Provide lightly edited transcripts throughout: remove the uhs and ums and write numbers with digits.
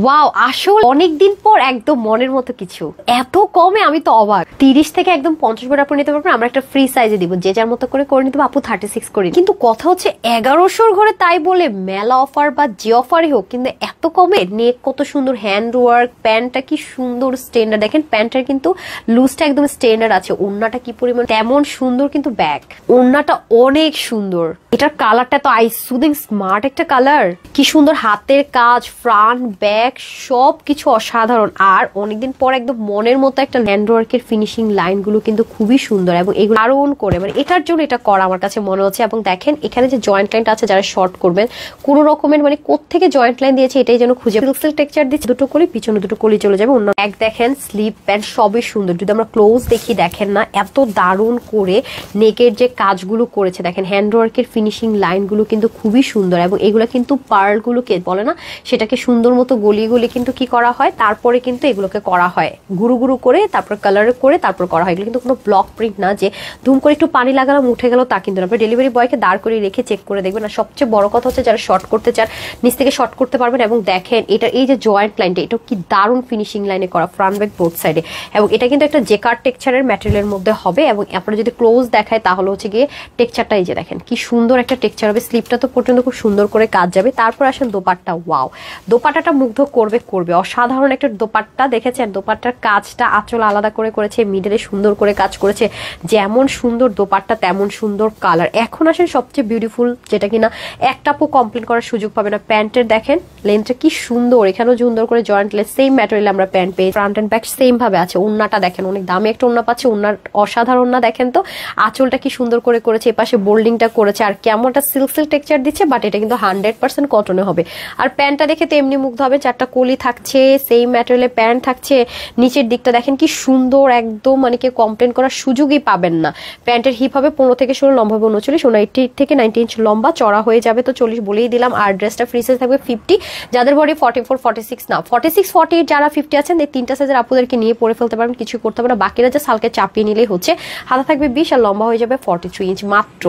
Wow, আসলে অনেকদিন পর একদম মনের মতো কিছু, এত কমে আমি তো অবাক। 30 থেকে একদম 50 করে আপনি নিতে পারবেন, আমরা একটা ফ্রি সাইজে দিব, যে যার মতো করে নিতে আপু 36 করে। কিন্তু কথা হচ্ছে 1100 ঘরে, তাই বলে মেলা অফার বা যে অফারই হোক, কিন্তু এত কমে। নেক কত সুন্দর, হ্যান্ড ওয়ার্ক, প্যান্টটা কি সুন্দর স্ট্যান্ডার্ড, দেখেন প্যান্টের কিন্তু লুজটা একদম স্ট্যান্ডার্ড আছে, ওড়নাটা কি পরিমাণ তেমন সুন্দর, কিন্তু ব্যাগ ওড়নাটা অনেক সুন্দর। এটার কালারটা তো আই সুদিং স্মার্ট একটা কালার, কি সুন্দর হাতের কাজ, ফ্রন্ট ব্যাক সবকিছু অসাধারণ। আর অনেকদিন পর একদম মনের মতো একটা হ্যান্ডওয়ার্কের ফিনিশিং লাইন গুলো কিন্তু খুবই সুন্দর, এবং এগুলো আরো করে মানে এটার জন্য এটা করা আমার কাছে মনে হচ্ছে। এবং দেখেন এখানে যে জয়েন্ট লাইনটা আছে, যারা শর্ট করবেন কোন রকমের মানে কোত্থেকে জয়েন্ট লাইন দিয়েছে এটাই যেন খুঁজে। সিল্ক টেক্সচার দিচ্ছে, দুটো করে পিছনে দুটো কলি চলে যাবে। অন্য এক দেখেন স্লিপ প্যান্ট সবই সুন্দর, যদি আমরা ক্লোজ দেখি দেখেন না এত দারুণ করে নেকের যে কাজগুলো করেছে, দেখেন হ্যান্ডওয়ার্কের ফিনিশিং লাইন গুলো কিন্তু খুবই সুন্দর। এবং এগুলো কিন্তু পার্ল গুলোকে বলে না, সেটাকে সুন্দর মতো গলিয়ে গলিয়ে কিন্তু কি করা হয়, তারপরে কিন্তু এগুলোকে করা হয় গুরু গুরু করে, তারপর কালার করে তারপর করা হয়। এগুলো কিন্তু কোনো ব্লক প্রিন্ট না যে ধুম করে একটু পানি লাগালাম উঠে গেল, তা কিন্তু আপনি ডেলিভারি বয়কে দাঁড় করে রেখে চেক করে দেখবেন। আর সবচেয়ে বড় কথা হচ্ছে যারা শর্ট করতে চান নিচ থেকে শর্ট করতে পারবেন। এবং দেখেন এটা এই যে জয়েন্ট লাইনটা, এটা কি দারুণ ফিনিশিং লাইনে করা, ফ্রন্ট ব্যাক বোথ সাইডে। এবং এটা কিন্তু একটা জেকার্ড টেক্সচারের ম্যাটেরিয়ালের মধ্যে হবে। এবং আপনারা যদি ক্লোজ দেখায় তাহলে হচ্ছে গিয়ে টেক্সচারটা এই যে দেখেন কি সুন্দর একটা টেক্সচার হবে। স্লিপটা তো পর্যন্ত খুব সুন্দর করে কাজ যাবে। তারপর আসেন দোপাট্টা, ওয়াও দোপাট্টাটা মুগ্ধ করবে করবে, অসাধারণ একটা দোপাট্টা। দেখেছেন দোপাট্টার কাজটা আঁচল আলাদা করে করেছে, মিডলে সুন্দর করে কাজ করেছে। যেমন সুন্দর দোপাট্টা তেমন সুন্দর কালার। এখন আসেন সবচেয়ে বিউটিফুল, যেটা কিনা একটা আপু কমপ্লেন করার সুযোগ পাবে না, প্যান্টের দেখেন লেন্থটা কি সুন্দর, এখানেও সুন্দর করে জয়েন্ট লেস সেম ম্যাটেরিয়াল আমরা প্যান্ট পেয়ে, ফ্রন্ট এন্ড ব্যাক সেম ভাবে আছে। ওন্নাটা দেখেন অনেক দামি একটা ওন্না পাচ্ছে, ওন্নার অসাধারণ না, দেখেন তো আঁচলটা কি সুন্দর করে করেছে, এপাশে বোল্ডিংটা করেছে। আর কেমন একটা সিল্ক সিল্ক টেক্সচার দিচ্ছে, বাট এটা কিন্তু 100% কটনে হবে। আর প্যান্টটা দেখে তো এমনি মুগ্ধ হবে, চারটা কলি থাকছে, সেম ম্যাটেরিয়ালের প্যান্ট থাকছে। নিচের দিকটা দেখেন কি সুন্দর, একদম মানে কেউ কমপ্লেন করার সুযোগই পাবেন না। প্যান্টের হিপ হবে 15 থেকে 16, লম্বা হবে 39, 80 থেকে 90 ইঞ্চ লম্বা, চড়া হয়ে যাবে তো 40 বলেই দিলাম। আর ড্রেসটা ফ্রি সাইজ থাকবে 50, যাদের বডি 44 46 না 46 48 যারা 50 আছেন এই তিনটা সাইজের আপুদেরকে নিয়ে পরে ফেলতে পারবেন, কিছু করতে হবে না। বাকিরা যে সালকে চাপিয়ে নিলেই হচ্ছে। হাতা থাকবে 20 আর লম্বা হয়ে যাবে 43 ইঞ্চ, মাত্র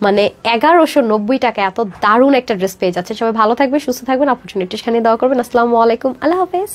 মানে 1190 টাকা এত দারুণ একটা ড্রেস পেয়ে যাচ্ছে। সবাই ভালো থাকবে, সুস্থ থাকবেন, অপরচুনিটি সেখানে দেওয়া করবেন। আসসালামু আলাইকুম, আল্লাহ হাফেজ।